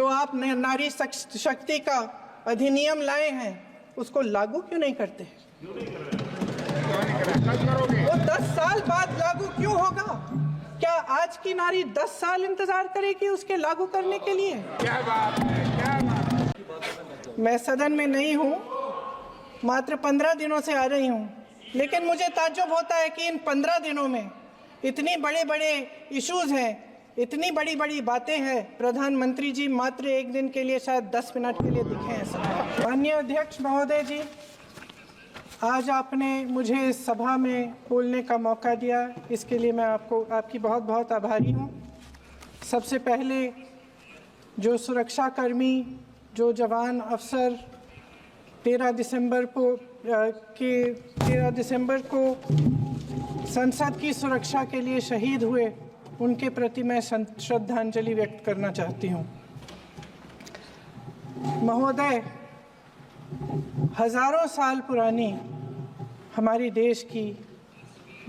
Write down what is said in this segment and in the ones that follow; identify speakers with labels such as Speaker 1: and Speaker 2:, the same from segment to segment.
Speaker 1: जो आप नारी शक्ति का अधिनियम लाए हैं उसको लागू क्यों नहीं करते? वो 10 साल बाद लागू क्यों होगा? क्या आज की नारी 10 साल इंतजार करेगी उसके लागू करने के लिए?
Speaker 2: क्या बात है, क्या बात।
Speaker 1: मैं सदन में नहीं हूं, मात्र 15 दिनों से आ रही हूं, लेकिन मुझे ताज्जुब होता है कि इन 15 दिनों में इतनी बड़े इश्यूज हैं, इतनी बड़ी बातें हैं। प्रधानमंत्री जी मात्र एक दिन के लिए, शायद 10 मिनट के लिए दिखे हैं सभा। माननीय अध्यक्ष महोदय जी, आज आपने मुझे इस सभा में बोलने का मौका दिया, इसके लिए मैं आपकी बहुत आभारी हूँ। सबसे पहले जो सुरक्षाकर्मी, जो जवान अफसर 13 दिसंबर को संसद की सुरक्षा के लिए शहीद हुए, उनके प्रति मैं श्रद्धांजलि व्यक्त करना चाहती हूँ। महोदय, हजारों साल पुरानी हमारी देश की,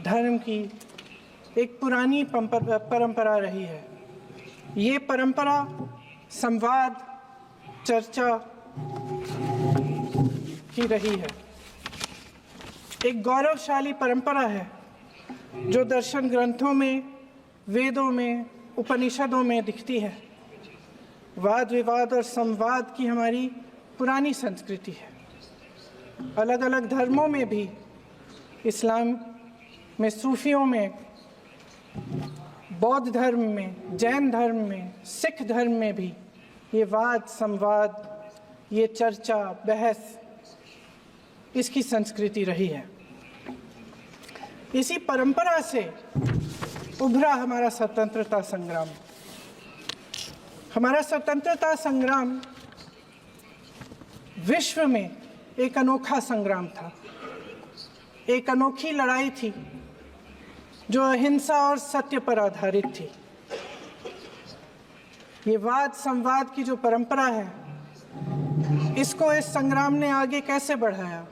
Speaker 1: धर्म की एक पुरानी परंपरा रही है। ये परंपरा संवाद, चर्चा की रही है। एक गौरवशाली परंपरा है जो दर्शन ग्रंथों में, वेदों में, उपनिषदों में दिखती है। वाद विवाद और संवाद की हमारी पुरानी संस्कृति है। अलग अलग धर्मों में भी, इस्लाम में, सूफियों में, बौद्ध धर्म में, जैन धर्म में, सिख धर्म में भी ये वाद संवाद, ये चर्चा बहस, इसकी संस्कृति रही है। इसी परंपरा से उभरा हमारा स्वतंत्रता संग्राम। हमारा स्वतंत्रता संग्राम विश्व में एक अनोखा संग्राम था, एक अनोखी लड़ाई थी जो अहिंसा और सत्य पर आधारित थी। ये वाद संवाद की जो परंपरा है, इसको इस संग्राम ने आगे कैसे बढ़ाया?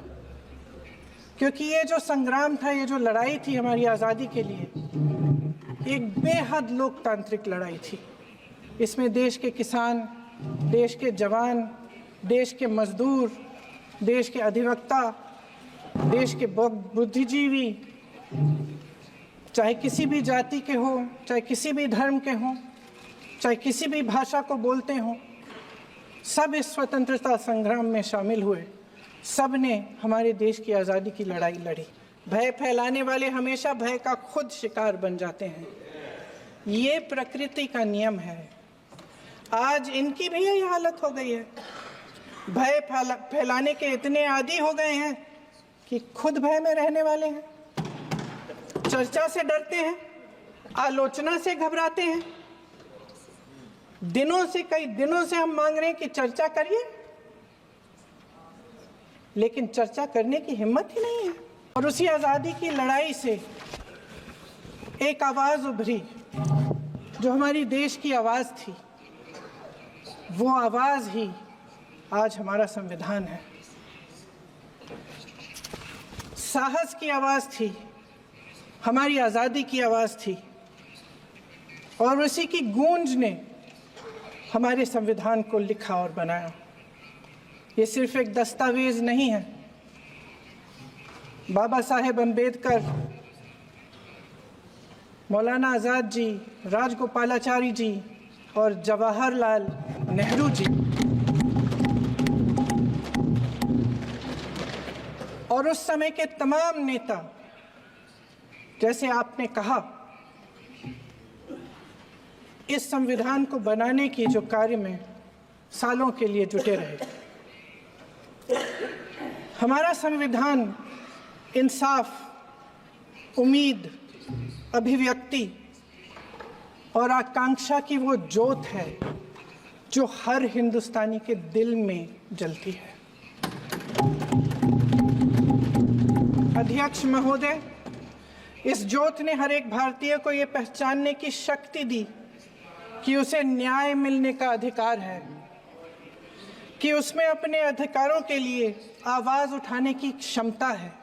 Speaker 1: क्योंकि ये जो संग्राम था, ये जो लड़ाई थी हमारी आज़ादी के लिए, एक बेहद लोकतांत्रिक लड़ाई थी। इसमें देश के किसान, देश के जवान, देश के मजदूर, देश के अधिवक्ता, देश के बुद्धिजीवी, चाहे किसी भी जाति के हो, चाहे किसी भी धर्म के हों, चाहे किसी भी भाषा को बोलते हों, सब इस स्वतंत्रता संग्राम में शामिल हुए। सब ने हमारे देश की आज़ादी की लड़ाई लड़ी। भय फैलाने वाले हमेशा भय का खुद शिकार बन जाते हैं। ये प्रकृति का नियम है। आज इनकी भी यही हालत हो गई है। भय फैलाने के इतने आदी हो गए हैं कि खुद भय में रहने वाले हैं, चर्चा से डरते हैं, आलोचना से घबराते हैं। कई दिनों से हम मांग रहे हैं कि चर्चा करिए, लेकिन चर्चा करने की हिम्मत ही नहीं है। और उसी आज़ादी की लड़ाई से एक आवाज़ उभरी जो हमारी देश की आवाज़ थी। वो आवाज़ ही आज हमारा संविधान है। साहस की आवाज़ थी, हमारी आज़ादी की आवाज़ थी, और उसी की गूंज ने हमारे संविधान को लिखा और बनाया। ये सिर्फ एक दस्तावेज नहीं है। बाबा साहेब अम्बेडकर, मौलाना आज़ाद जी, राजगोपालाचारी जी और जवाहरलाल नेहरू जी और उस समय के तमाम नेता, जैसे आपने कहा, इस संविधान को बनाने की जो कार्य में सालों के लिए जुटे रहे। हमारा संविधान इंसाफ, उम्मीद, अभिव्यक्ति और आकांक्षा की वो ज्योत है जो हर हिंदुस्तानी के दिल में जलती है। अध्यक्ष महोदय, इस ज्योत ने हर एक भारतीय को ये पहचानने की शक्ति दी कि उसे न्याय मिलने का अधिकार है, कि उसमें अपने अधिकारों के लिए आवाज़ उठाने की क्षमता है,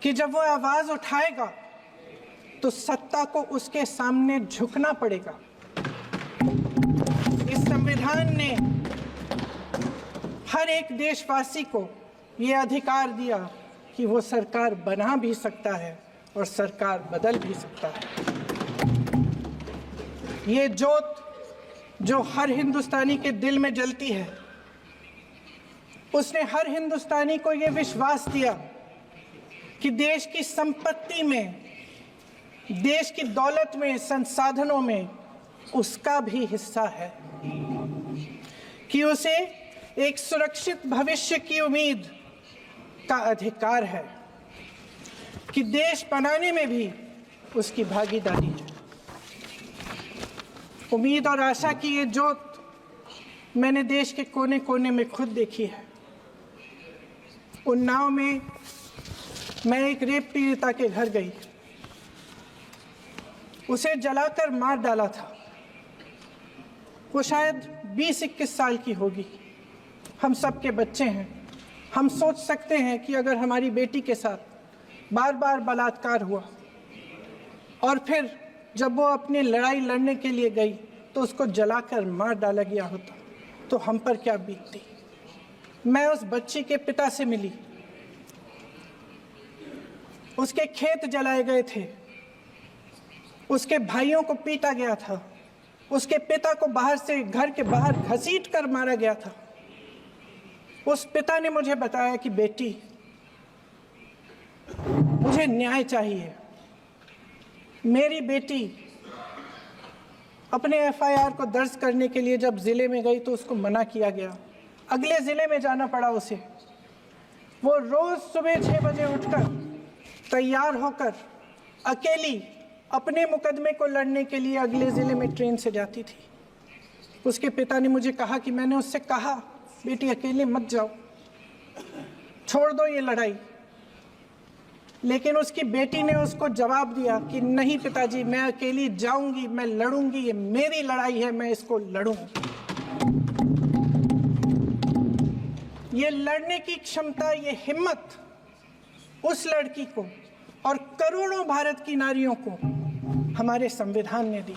Speaker 1: कि जब वो आवाज़ उठाएगा तो सत्ता को उसके सामने झुकना पड़ेगा। इस संविधान संविधान ने हर एक देशवासी को ये अधिकार दिया कि वो सरकार बना भी सकता है और सरकार बदल भी सकता है। ये ज्योत जो हर हिंदुस्तानी के दिल में जलती है, उसने हर हिंदुस्तानी को ये विश्वास दिया कि देश की संपत्ति में, देश की दौलत में, संसाधनों में उसका भी हिस्सा है, कि उसे एक सुरक्षित भविष्य की उम्मीद का अधिकार है, कि देश बनाने में भी उसकी भागीदारी है। उम्मीद और आशा की ये ज्योत मैंने देश के कोने कोने में खुद देखी है। उन्नाव में मैं एक रेप पीड़िता के घर गई, उसे जलाकर मार डाला था। वो शायद 20-21 साल की होगी। हम सब के बच्चे हैं। हम सोच सकते हैं कि अगर हमारी बेटी के साथ बार बार बलात्कार हुआ और फिर जब वो अपनी लड़ाई लड़ने के लिए गई तो उसको जलाकर मार डाला गया होता तो हम पर क्या बीतती। मैं उस बच्ची के पिता से मिली। उसके खेत जलाए गए थे, उसके भाइयों को पीटा गया था, उसके पिता को बाहर से, घर के बाहर घसीट कर मारा गया था। उस पिता ने मुझे बताया कि बेटी, मुझे न्याय चाहिए। मेरी बेटी अपने एफआईआर को दर्ज करने के लिए जब जिले में गई तो उसको मना किया गया, अगले जिले में जाना पड़ा उसे। वो रोज सुबह 6 बजे उठकर तैयार होकर अकेली अपने मुकदमे को लड़ने के लिए अगले ज़िले में ट्रेन से जाती थी। उसके पिता ने मुझे कहा कि मैंने उससे कहा, बेटी अकेले मत जाओ, छोड़ दो ये लड़ाई। लेकिन उसकी बेटी ने उसको जवाब दिया कि नहीं पिताजी, मैं अकेली जाऊंगी, मैं लड़ूंगी, ये मेरी लड़ाई है, मैं इसको लड़ूंगी। ये लड़ने की क्षमता, ये हिम्मत उस लड़की को और करोड़ों भारत की नारियों को हमारे संविधान ने दी।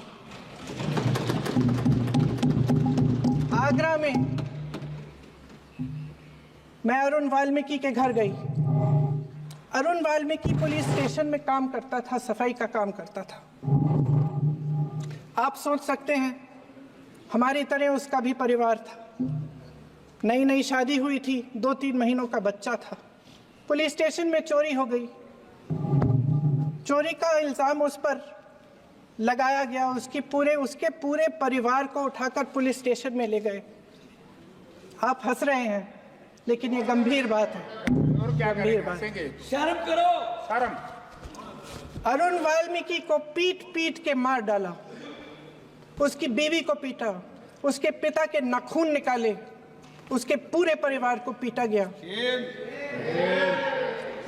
Speaker 1: आगरा में मैं अरुण वाल्मीकि के घर गई। अरुण वाल्मीकि पुलिस स्टेशन में काम करता था, सफाई का काम करता था। आप सोच सकते हैं हमारी तरह उसका भी परिवार था। नई नई शादी हुई थी, 2-3 महीनों का बच्चा था। पुलिस स्टेशन में चोरी हो गई। चोरी का इल्ज़ाम उस पर लगाया गया। उसके पूरे परिवार को उठाकर पुलिस स्टेशन में ले गए। आप हंस रहे हैं, लेकिन ये गंभीर बात है।
Speaker 2: और क्या
Speaker 1: गंभीर बात।
Speaker 3: शर्म करो,
Speaker 2: शर्म।
Speaker 1: अरुण वाल्मीकि को पीट पीट के मार डाला, उसकी बीवी को पीटा, उसके पिता के नाखून निकाले, उसके पूरे परिवार को पीटा गया।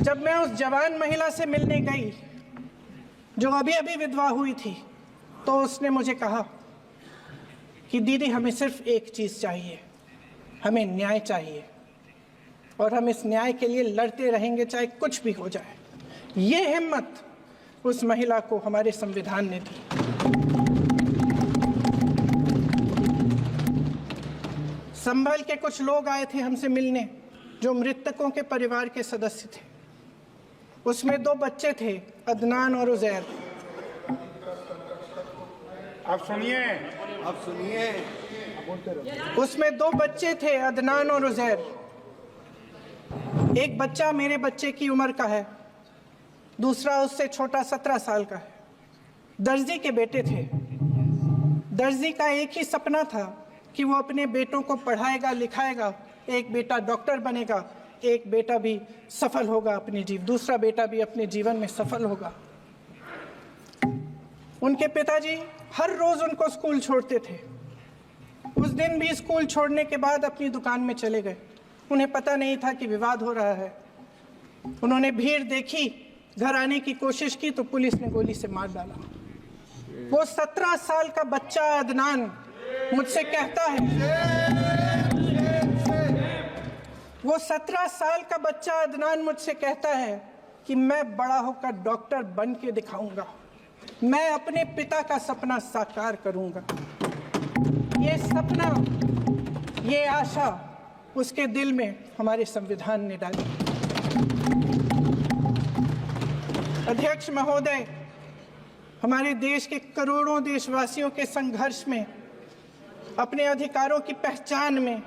Speaker 1: जब मैं उस जवान महिला से मिलने गई जो अभी अभी विधवा हुई थी, तो उसने मुझे कहा कि दीदी, हमें सिर्फ एक चीज़ चाहिए, हमें न्याय चाहिए और हम इस न्याय के लिए लड़ते रहेंगे, चाहे कुछ भी हो जाए। ये हिम्मत उस महिला को हमारे संविधान ने दी। संभल के कुछ लोग आए थे हमसे मिलने जो मृतकों के परिवार के सदस्य थे। उसमें 2 बच्चे थे, अदनान और उजैर।
Speaker 2: आप सुनिए।
Speaker 1: उसमें 2 बच्चे थे, अदनान और उजैर। एक बच्चा मेरे बच्चे की उम्र का है, दूसरा उससे छोटा 17 साल का है। दर्जी के बेटे थे। दर्जी का एक ही सपना था कि वो अपने बेटों को पढ़ाएगा, लिखाएगा। एक बेटा डॉक्टर बनेगा, एक बेटा भी सफल होगा दूसरा बेटा भी अपने जीवन में सफल होगा। उनके पिताजी हर रोज उनको स्कूल छोड़ते थे। उस दिन भी स्कूल छोड़ने के बाद अपनी दुकान में चले गए। उन्हें पता नहीं था कि विवाद हो रहा है। उन्होंने भीड़ देखी, घर आने की कोशिश की तो पुलिस ने गोली से मार डाला। वो 17 साल का बच्चा अदनान मुझसे कहता है, वो 17 साल का बच्चा अदनान मुझसे कहता है कि मैं बड़ा होकर डॉक्टर बन के दिखाऊंगा, मैं अपने पिता का सपना साकार करूंगा। ये सपना ये आशा उसके दिल में हमारे संविधान ने डाली। अध्यक्ष महोदय, हमारे देश के करोड़ों देशवासियों के संघर्ष में, अपने अधिकारों की पहचान में,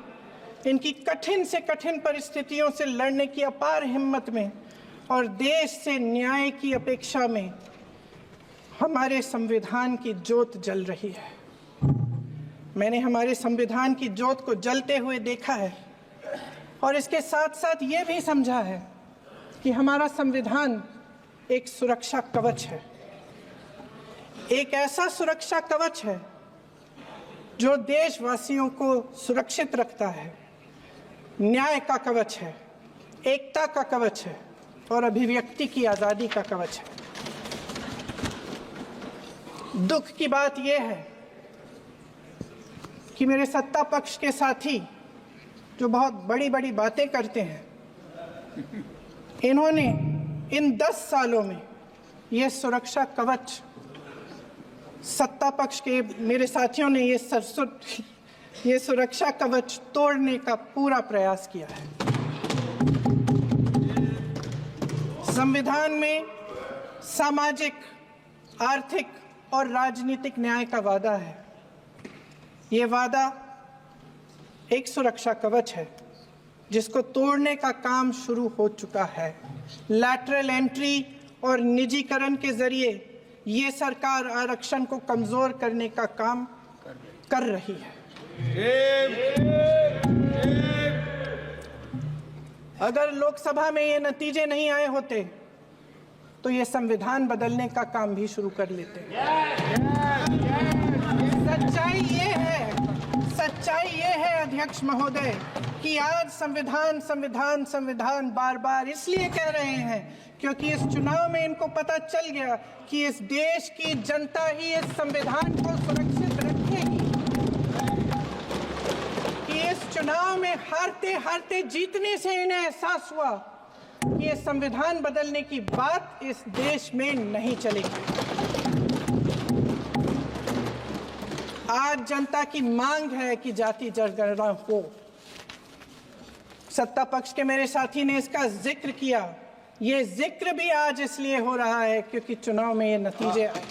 Speaker 1: इनकी कठिन से कठिन परिस्थितियों से लड़ने की अपार हिम्मत में और देश से न्याय की अपेक्षा में हमारे संविधान की ज्योत जल रही है। मैंने हमारे संविधान की ज्योत को जलते हुए देखा है और इसके साथ साथ ये भी समझा है कि हमारा संविधान एक सुरक्षा कवच है, एक ऐसा सुरक्षा कवच है जो देशवासियों को सुरक्षित रखता है, न्याय का कवच है, एकता का कवच है और अभिव्यक्ति की आज़ादी का कवच है। दुख की बात यह है कि मेरे सत्ता पक्ष के साथी जो बहुत बड़ी बड़ी बातें करते हैं, इन्होंने इन 10 सालों में ये सुरक्षा कवच, सत्ता पक्ष के मेरे साथियों ने ये सुरक्षा कवच तोड़ने का पूरा प्रयास किया है। संविधान में सामाजिक, आर्थिक और राजनीतिक न्याय का वादा है। ये वादा एक सुरक्षा कवच है जिसको तोड़ने का काम शुरू हो चुका है। लैटरल एंट्री और निजीकरण के जरिए ये सरकार आरक्षण को कमजोर करने का काम कर रही है। अगर लोकसभा में ये नतीजे नहीं आए होते तो ये संविधान बदलने का काम भी शुरू कर लेते। सच्चाई ये है अध्यक्ष महोदय कि आज संविधान बार बार इसलिए कह रहे हैं क्योंकि इस चुनाव में इनको पता चल गया कि इस देश की जनता ही इस संविधान को सुरक्षित रखेगी, कि इस चुनाव में हारते हारते जीतने से इन्हें एहसास हुआ कि ये संविधान बदलने की बात इस देश में नहीं चलेगी। आज जनता की मांग है कि जाति जनगणना हो। सत्ता पक्ष के मेरे साथी ने इसका जिक्र किया। ये जिक्र भी आज इसलिए हो रहा है क्योंकि चुनाव में ये नतीजे आए।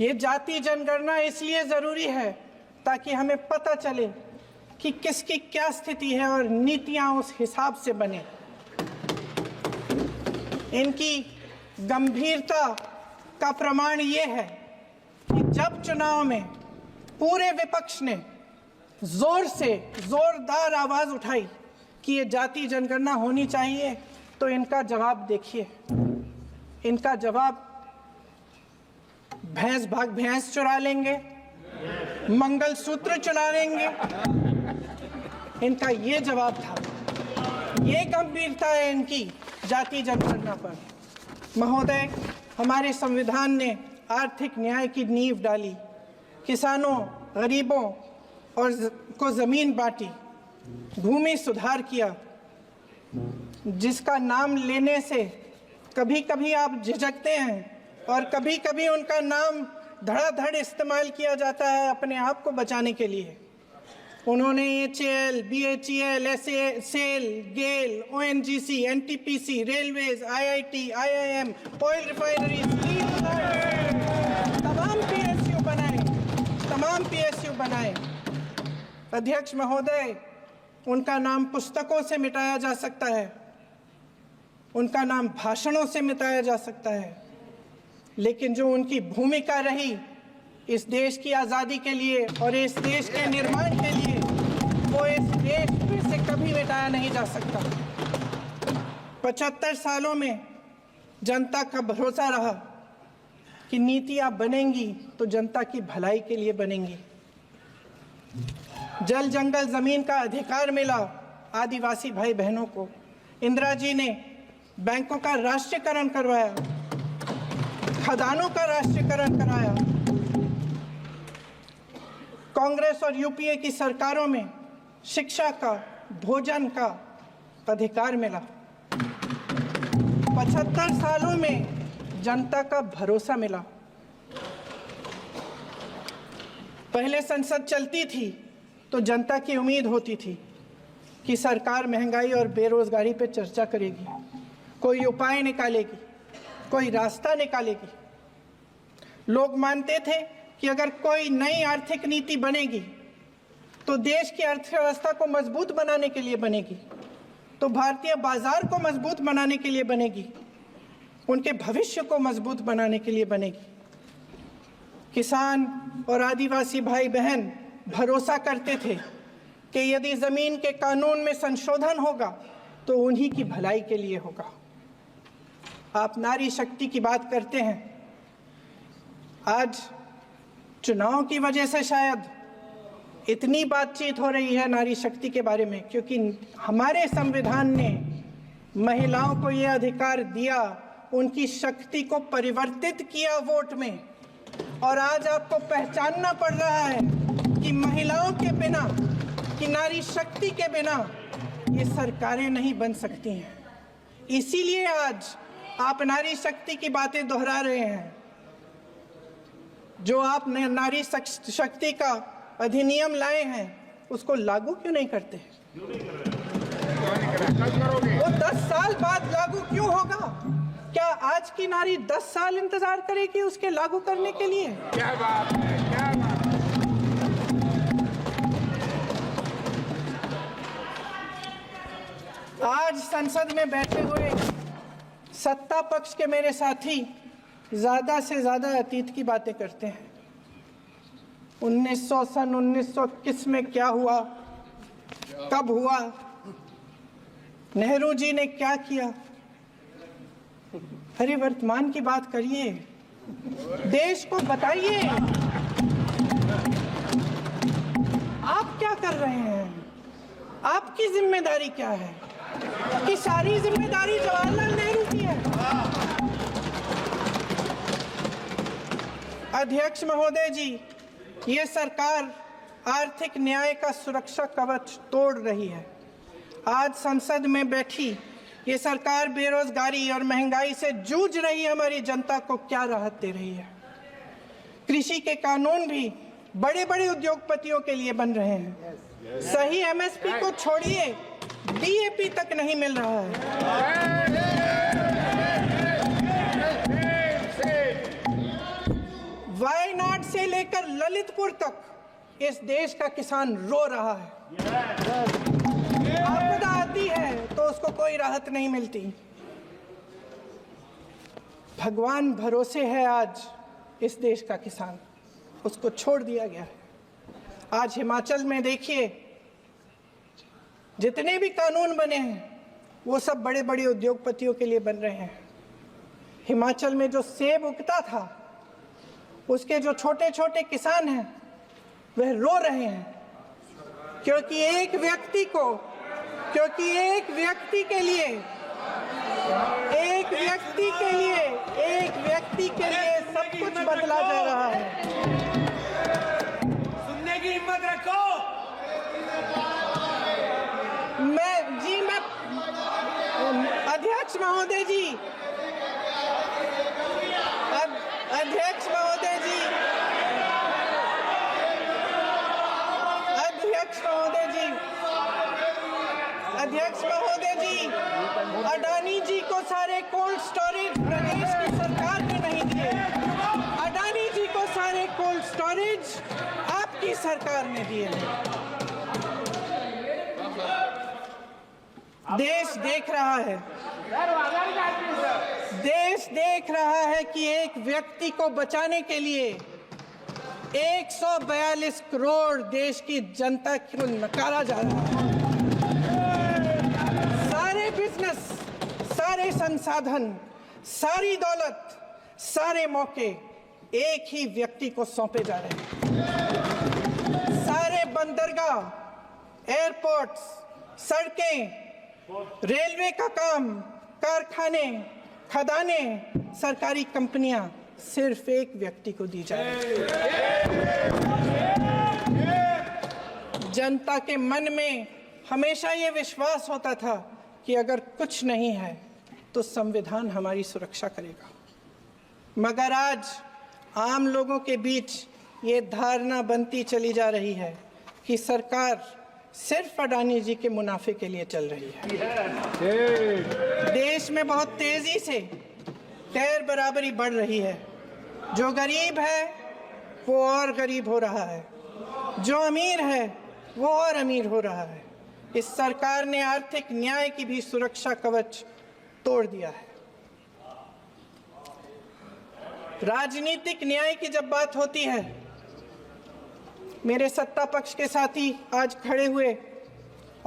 Speaker 1: ये जाति जनगणना इसलिए जरूरी है ताकि हमें पता चले कि किसकी क्या स्थिति है और नीतियां उस हिसाब से बने। इनकी गंभीरता का प्रमाण ये है कि जब चुनाव में पूरे विपक्ष ने जोरदार आवाज उठाई कि ये जाति जनगणना होनी चाहिए, तो इनका जवाब देखिए। इनका जवाब भैंस भाग भैंस चुरा लेंगे, मंगलसूत्र चुरा लेंगे, इनका ये जवाब था। ये गंभीरता है इनकी जाति जनगणना पर। महोदय, हमारे संविधान ने आर्थिक न्याय की नींव डाली, किसानों, गरीबों और को जमीन बांटी, भूमि सुधार किया, जिसका नाम लेने से कभी कभी आप झिझकते हैं और कभी कभी उनका नाम धड़ाधड़ इस्तेमाल किया जाता है अपने आप को बचाने के लिए। उन्होंने HAL, BHEL, SAIL, GAIL, ONGC, NTPC, railways, IIT, IIM, oil refineries, तमाम PSU बनाए। अध्यक्ष महोदय, उनका नाम पुस्तकों से मिटाया जा सकता है, उनका नाम भाषणों से मिटाया जा सकता है, लेकिन जो उनकी भूमिका रही इस देश की आज़ादी के लिए और इस देश के निर्माण के लिए, वो इस देश से कभी मिटाया नहीं जा सकता। 75 सालों में जनता का भरोसा रहा कि नीतियां बनेंगी तो जनता की भलाई के लिए बनेंगी। जल जंगल जमीन का अधिकार मिला आदिवासी भाई बहनों को। इंदिरा जी ने बैंकों का राष्ट्रीयकरण करवाया, खदानों का राष्ट्रीयकरण कराया। कांग्रेस और यूपीए की सरकारों में शिक्षा का, भोजन का अधिकार मिला। 75 सालों में जनता का भरोसा मिला। पहले संसद चलती थी तो जनता की उम्मीद होती थी कि सरकार महंगाई और बेरोजगारी पर चर्चा करेगी, कोई उपाय निकालेगी, कोई रास्ता निकालेगी। लोग मानते थे कि अगर कोई नई आर्थिक नीति बनेगी तो देश की अर्थव्यवस्था को मजबूत बनाने के लिए बनेगी, तो भारतीय बाजार को मजबूत बनाने के लिए बनेगी, उनके भविष्य को मजबूत बनाने के लिए बनेगी। किसान और आदिवासी भाई बहन भरोसा करते थे कि यदि जमीन के कानून में संशोधन होगा तो उन्हीं की भलाई के लिए होगा। आप नारी शक्ति की बात करते हैं। आज चुनाव की वजह से शायद इतनी बातचीत हो रही है नारी शक्ति के बारे में, क्योंकि हमारे संविधान ने महिलाओं को यह अधिकार दिया, उनकी शक्ति को परिवर्तित किया वोट में। और आज आपको पहचानना पड़ रहा है कि महिलाओं के बिना, कि नारी शक्ति के बिना ये सरकारें नहीं बन सकती हैं। इसीलिए आज आप नारी शक्ति की बातें दोहरा रहे हैं। जो आप नारी शक्ति का अधिनियम लाए हैं उसको लागू क्यों नहीं करते? वो 10 साल बाद लागू क्यों होगा? क्या आज की नारी 10 साल इंतजार करेगी उसके लागू करने के लिए?
Speaker 2: क्या बात है, क्या बात है।
Speaker 1: आज संसद में बैठे हुए सत्ता पक्ष के मेरे साथी ज्यादा से ज्यादा अतीत की बातें करते हैं। 1921 में क्या हुआ, कब हुआ, नेहरू जी ने क्या किया। अरे वर्तमान की बात करिए, देश को बताइए आप क्या कर रहे हैं, आपकी जिम्मेदारी क्या है? कि सारी जिम्मेदारी जवाहरलाल नेहरू की है। अध्यक्ष महोदय जी, ये सरकार आर्थिक न्याय का सुरक्षा कवच तोड़ रही है। आज संसद में बैठी ये सरकार बेरोजगारी और महंगाई से जूझ रही हमारी जनता को क्या राहत दे रही है? कृषि के कानून भी बड़े बड़े उद्योगपतियों के लिए बन रहे हैं। सही एमएसपी को छोड़िए, डीएपी तक नहीं मिल रहा है। वायनाड से लेकर ललितपुर तक इस देश का किसान रो रहा है। आपदा आती है तो उसको कोई राहत नहीं मिलती। भगवान भरोसे है आज इस देश का किसान, उसको छोड़ दिया गया है। आज हिमाचल में देखिए, जितने भी कानून बने हैं वो सब बड़े बड़े उद्योगपतियों के लिए बन रहे हैं। हिमाचल में जो सेब उगता था उसके जो छोटे छोटे किसान हैं वह रो रहे हैं, क्योंकि एक व्यक्ति के लिए सब कुछ बदला जा रहा है।
Speaker 3: सुनने की हिम्मत रखो।
Speaker 1: अध्यक्ष महोदय जी, अध्यक्ष महोदय जी, अडानी जी को सारे कोल्ड स्टोरेज प्रदेश की सरकार ने नहीं दिए। अडानी जी को सारे कोल्ड स्टोरेज आपकी सरकार ने दिए। देश देख रहा है कि एक व्यक्ति को बचाने के लिए 142 करोड़ देश की जनता को नकारा जा रहा है। सारे बिजनेस, सारे संसाधन, सारी दौलत, सारे मौके एक ही व्यक्ति को सौंपे जा रहे हैं। सारे बंदरगाह, एयरपोर्ट्स, सड़कें, रेलवे का काम, कारखाने, खदाने, सरकारी कंपनियां सिर्फ एक व्यक्ति को दी जा रही है। जनता के मन में हमेशा ये विश्वास होता था कि अगर कुछ नहीं है तो संविधान हमारी सुरक्षा करेगा, मगर आज आम लोगों के बीच ये धारणा बनती चली जा रही है कि सरकार सिर्फ अडानी जी के मुनाफे के लिए चल रही है। देश में बहुत तेजी से तैर बराबरी बढ़ रही है। जो गरीब है वो और गरीब हो रहा है, जो अमीर है वो और अमीर हो रहा है। इस सरकार ने आर्थिक न्याय की भी सुरक्षा कवच तोड़ दिया है। राजनीतिक न्याय की जब बात होती है, मेरे सत्ता पक्ष के साथी आज खड़े हुए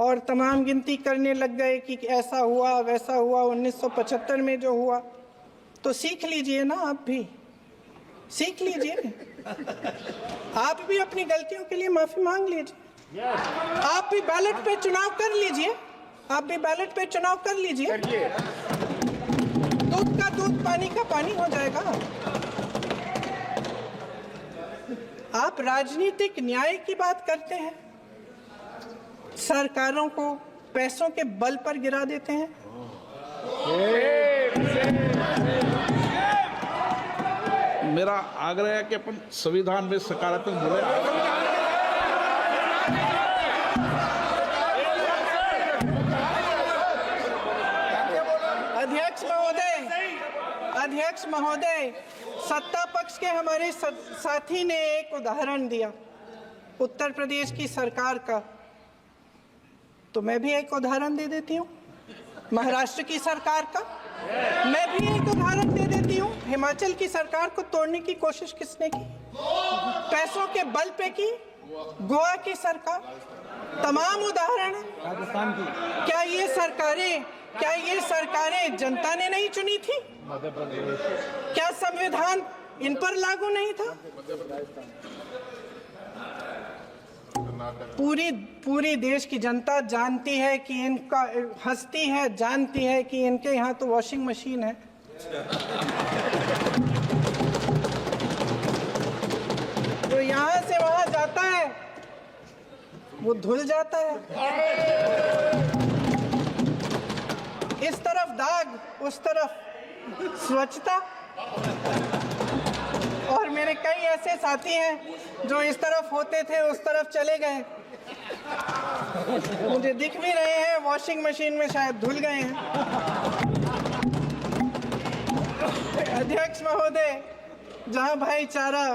Speaker 1: और तमाम गिनती करने लग गए कि ऐसा हुआ वैसा हुआ 1975 में जो हुआ, तो सीख लीजिए ना, आप भी सीख लीजिए। आप भी अपनी गलतियों के लिए माफी मांग लीजिए। आप भी बैलेट पे चुनाव कर लीजिए। आप भी बैलेट पे चुनाव कर लीजिए। दूध का दूध, पानी का पानी हो जाएगा। आप राजनीतिक न्याय की बात करते हैं, सरकारों को पैसों के बल पर गिरा देते हैं।
Speaker 3: मेरा आग्रह है कि अपन संविधान में सकारात्मक बोले।
Speaker 1: अध्यक्ष महोदय, सत्ता पक्ष के हमारे साथी ने एक उदाहरण दिया उत्तर प्रदेश की सरकार का, तो मैं भी एक उदाहरण दे देती हूँ महाराष्ट्र की सरकार का। मैं भी एक उदाहरण दे देती हूँ हिमाचल की सरकार को तोड़ने की कोशिश किसने की, पैसों के बल पे की, गोवा की सरकार। तमाम उदाहरण
Speaker 2: राजस्थान की।
Speaker 1: क्या ये सरकारें जनता ने नहीं चुनी थी? क्या संविधान इन पर लागू नहीं था? पूरी देश की जनता जानती है कि इनका हंसती है, जानती है कि इनके यहाँ तो वॉशिंग मशीन है। तो यहाँ से वहां जाता है, वो धुल जाता है। इस तरफ दाग, उस तरफ स्वच्छता। और मेरे कई ऐसे साथी हैं जो इस तरफ होते थे उस तरफ चले गए, मुझे दिख भी रहे हैं, वॉशिंग मशीन में शायद धुल गए हैं। अध्यक्ष महोदय, जहां भाईचारा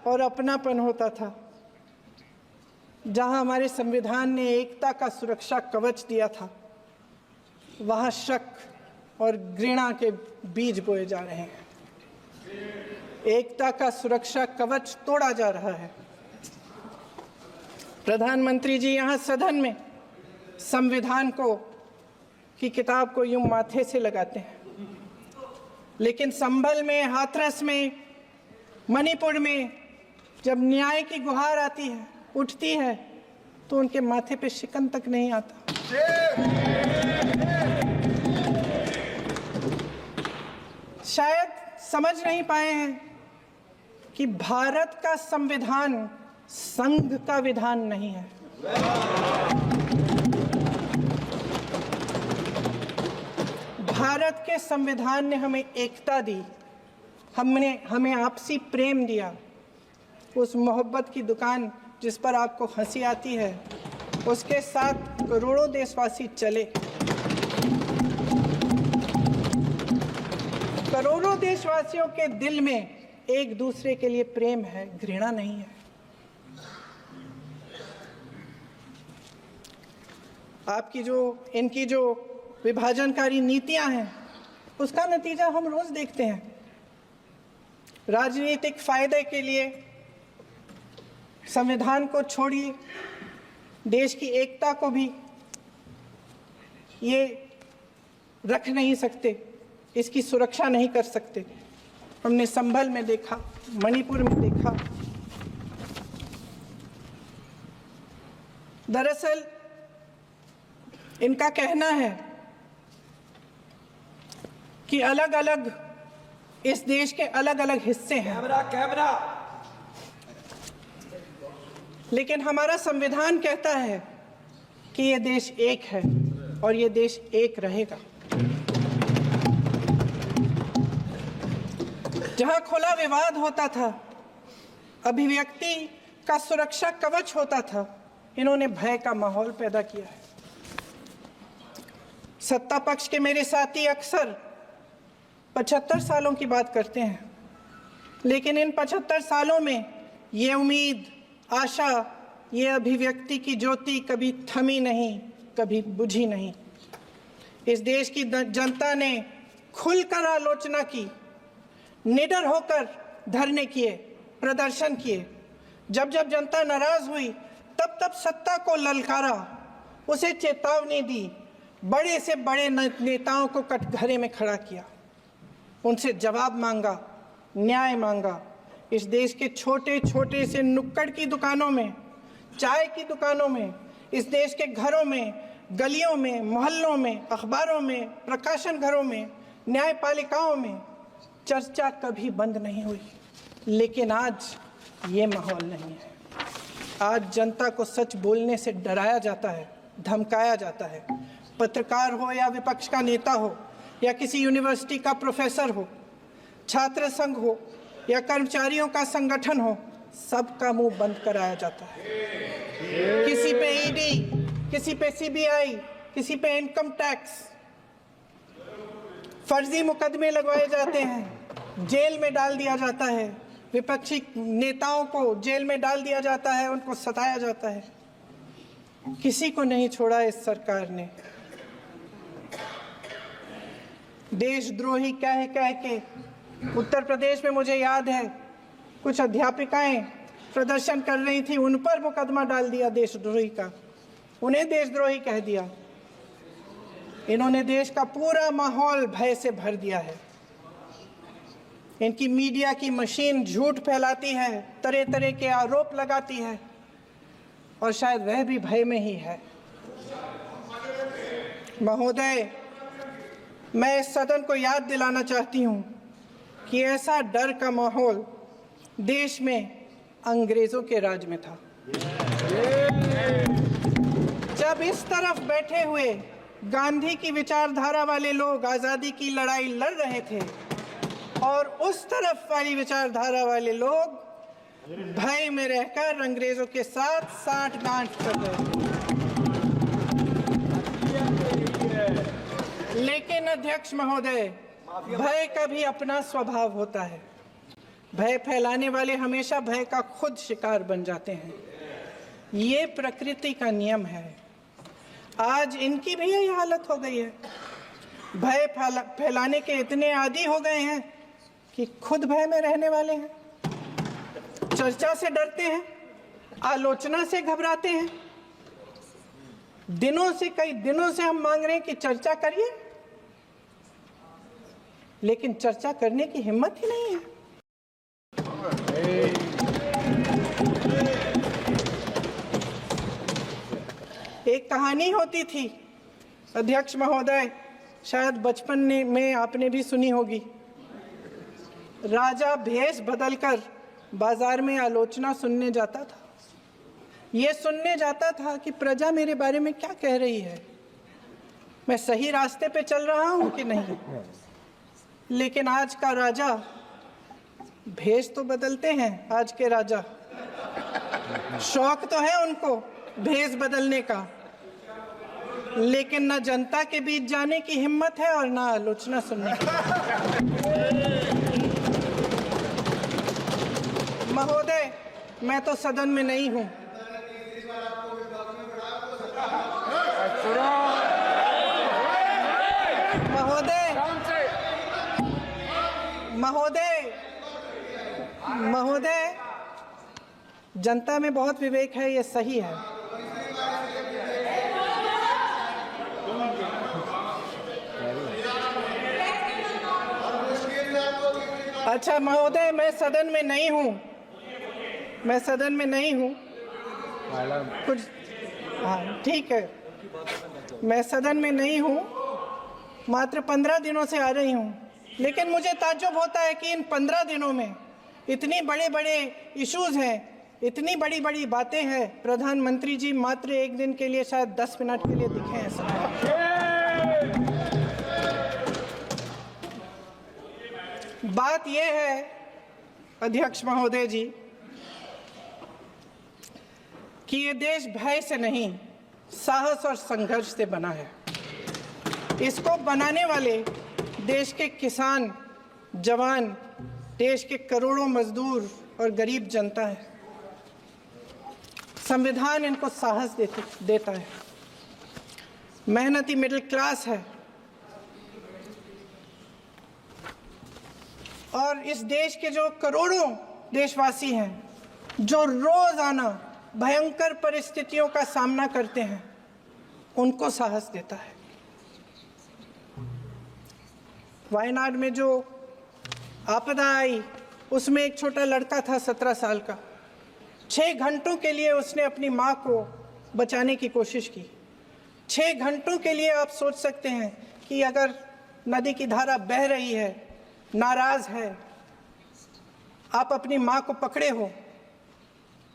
Speaker 1: और अपनापन होता था, जहां हमारे संविधान ने एकता का सुरक्षा कवच दिया था, वहां शक और घृणा के बीज बोए जा रहे हैं। एकता का सुरक्षा कवच तोड़ा जा रहा है। प्रधानमंत्री जी यहाँ सदन में संविधान की किताब को यूं माथे से लगाते हैं, लेकिन संभल में, हाथरस में, मणिपुर में जब न्याय की गुहार आती है, उठती है, तो उनके माथे पे शिकन तक नहीं आता। शायद समझ नहीं पाए हैं कि भारत का संविधान संघ का विधान नहीं है। भारत के संविधान ने हमें एकता दी, हमें आपसी प्रेम दिया। उस मोहब्बत की दुकान जिस पर आपको हंसी आती है, उसके साथ करोड़ों देशवासी चले। करोड़ों देशवासियों के दिल में एक दूसरे के लिए प्रेम है, घृणा नहीं है। इनकी जो विभाजनकारी नीतियां हैं, उसका नतीजा हम रोज देखते हैं। राजनीतिक फायदे के लिए संविधान को छोड़िए, देश की एकता को भी ये रख नहीं सकते, इसकी सुरक्षा नहीं कर सकते। हमने संभल में देखा, मणिपुर में देखा। दरअसल इनका कहना है कि अलग अलग इस देश के अलग अलग हिस्से हैं। कैमरा। लेकिन हमारा संविधान कहता है कि ये देश एक है और ये देश एक रहेगा। जहां खुला विवाद होता था, अभिव्यक्ति का सुरक्षा कवच होता था, इन्होंने भय का माहौल पैदा किया है। सत्ता पक्ष के मेरे साथी अक्सर 75 सालों की बात करते हैं, लेकिन इन 75 सालों में ये उम्मीद, आशा, ये अभिव्यक्ति की ज्योति कभी थमी नहीं, कभी बुझी नहीं। इस देश की जनता ने खुलकर आलोचना की, निडर होकर धरने किए, प्रदर्शन किए। जब जब जनता नाराज हुई तब तब सत्ता को ललकारा, उसे चेतावनी दी, बड़े से बड़े नेताओं को कटघरे में खड़ा किया, उनसे जवाब मांगा, न्याय मांगा। इस देश के छोटे छोटे से नुक्कड़ की दुकानों में, चाय की दुकानों में, इस देश के घरों में, गलियों में, मोहल्लों में, अखबारों में, प्रकाशन घरों में, न्यायपालिकाओं में चर्चा कभी बंद नहीं हुई। लेकिन आज ये माहौल नहीं है। आज जनता को सच बोलने से डराया जाता है, धमकाया जाता है। पत्रकार हो या विपक्ष का नेता हो या किसी यूनिवर्सिटी का प्रोफेसर हो, छात्र संघ हो या कर्मचारियों का संगठन हो, सबका मुंह बंद कराया जाता है। किसी पे ईडी, किसी पे सीबीआई, किसी पे इनकम टैक्स, फर्जी मुकदमे लगवाए जाते हैं, जेल में डाल दिया जाता है, विपक्षी नेताओं को जेल में डाल दिया जाता है, उनको सताया जाता है। किसी को नहीं छोड़ा इस सरकार ने। देशद्रोही कह के उत्तर प्रदेश में मुझे याद है कुछ अध्यापिकाएं प्रदर्शन कर रही थी, उन पर मुकदमा डाल दिया देशद्रोही का, उन्हें देशद्रोही कह दिया। इन्होंने देश का पूरा माहौल भय से भर दिया है। इनकी मीडिया की मशीन झूठ फैलाती है, तरह तरह के आरोप लगाती है, और शायद वह भी भय में ही है। महोदय, मैं इस सदन को याद दिलाना चाहती हूँ कि ऐसा डर का माहौल देश में अंग्रेजों के राज में था। जब इस तरफ बैठे हुए गांधी की विचारधारा वाले लोग आज़ादी की लड़ाई लड़ रहे थे और उस तरफ वाली विचारधारा वाले लोग भय में रहकर अंग्रेजों के साथ साठगांठ कर रहे थे। लेकिन अध्यक्ष महोदय, भय का भी अपना स्वभाव होता है। भय फैलाने वाले हमेशा भय का खुद शिकार बन जाते हैं। ये प्रकृति का नियम है। आज इनकी भी यही हालत हो गई है। भय फैलाने के इतने आदी हो गए हैं कि खुद भय में रहने वाले हैं। चर्चा से डरते हैं, आलोचना से घबराते हैं। कई दिनों से हम मांग रहे हैं कि चर्चा करिए, लेकिन चर्चा करने की हिम्मत ही नहीं है। एक कहानी होती थी अध्यक्ष महोदय, शायद बचपन में आपने भी सुनी होगी। राजा भेष बदलकर बाजार में आलोचना सुनने जाता था। ये सुनने जाता था कि प्रजा मेरे बारे में क्या कह रही है, मैं सही रास्ते पे चल रहा हूं कि नहीं। लेकिन आज का राजा, भेष तो बदलते हैं आज के राजा, शौक तो है उनको भेष बदलने का, लेकिन ना जनता के बीच जाने की हिम्मत है और ना आलोचना सुनने की। महोदय, मैं तो सदन में नहीं हूं। महोदय, जनता में बहुत विवेक है, ये सही है। अच्छा महोदय, मैं सदन में नहीं हूँ, कुछ हाँ ठीक है, मैं सदन में नहीं हूँ, मात्र 15 दिनों से आ रही हूँ। लेकिन मुझे ताज्जुब होता है कि इन 15 दिनों में इतनी बड़े इश्यूज हैं, इतनी बड़ी बातें हैं, प्रधानमंत्री जी मात्र एक दिन के लिए, शायद 10 मिनट के लिए दिखे हैं सब। बात यह है अध्यक्ष महोदय जी कि ये देश भय से नहीं, साहस और संघर्ष से बना है। इसको बनाने वाले देश के किसान, जवान, देश के करोड़ों मजदूर और गरीब जनता है। संविधान इनको साहस देता है। मेहनती मिडिल क्लास है और इस देश के जो करोड़ों देशवासी हैं, जो रोजाना भयंकर परिस्थितियों का सामना करते हैं, उनको साहस देता है। वायनाड में जो आपदा आई, उसमें एक छोटा लड़का था 17 साल का। 6 घंटों के लिए उसने अपनी माँ को बचाने की कोशिश की। 6 घंटों के लिए आप सोच सकते हैं कि अगर नदी की धारा बह रही है, नाराज है, आप अपनी माँ को पकड़े हो,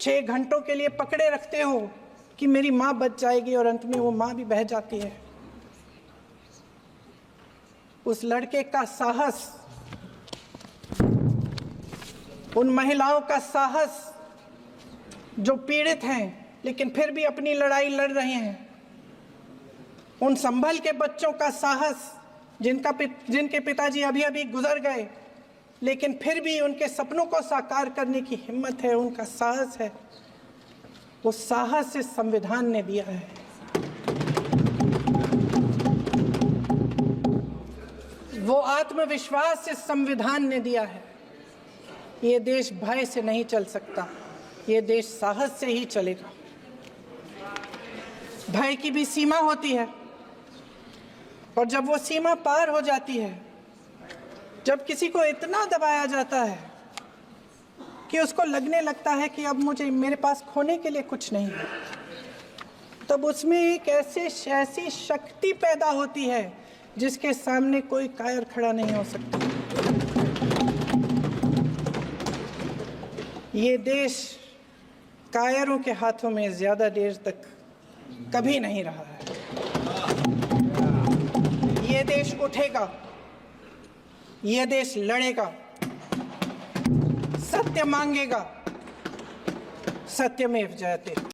Speaker 1: 6 घंटों के लिए पकड़े रखते हो कि मेरी माँ बच जाएगी और अंत में वो माँ भी बह जाती है। उस लड़के का साहस, उन महिलाओं का साहस जो पीड़ित हैं लेकिन फिर भी अपनी लड़ाई लड़ रहे हैं, उन संभल के बच्चों का साहस जिनके पिताजी अभी अभी गुजर गए लेकिन फिर भी उनके सपनों को साकार करने की हिम्मत है, उनका साहस है। वो साहस से संविधान ने दिया है। वो आत्मविश्वास से संविधान ने दिया है। ये देश भय से नहीं चल सकता, ये देश साहस से ही चलेगा। भय की भी सीमा होती है और जब वो सीमा पार हो जाती है, जब किसी को इतना दबाया जाता है कि उसको लगने लगता है कि अब मेरे पास खोने के लिए कुछ नहीं है, तब उसमें एक ऐसी शक्ति पैदा होती है जिसके सामने कोई कायर खड़ा नहीं हो सकता। ये देश कायरों के हाथों में ज्यादा देर तक कभी नहीं रहा है। ये देश उठेगा, ये देश लड़ेगा, सत्य मांगेगा, सत्यमेव जयते।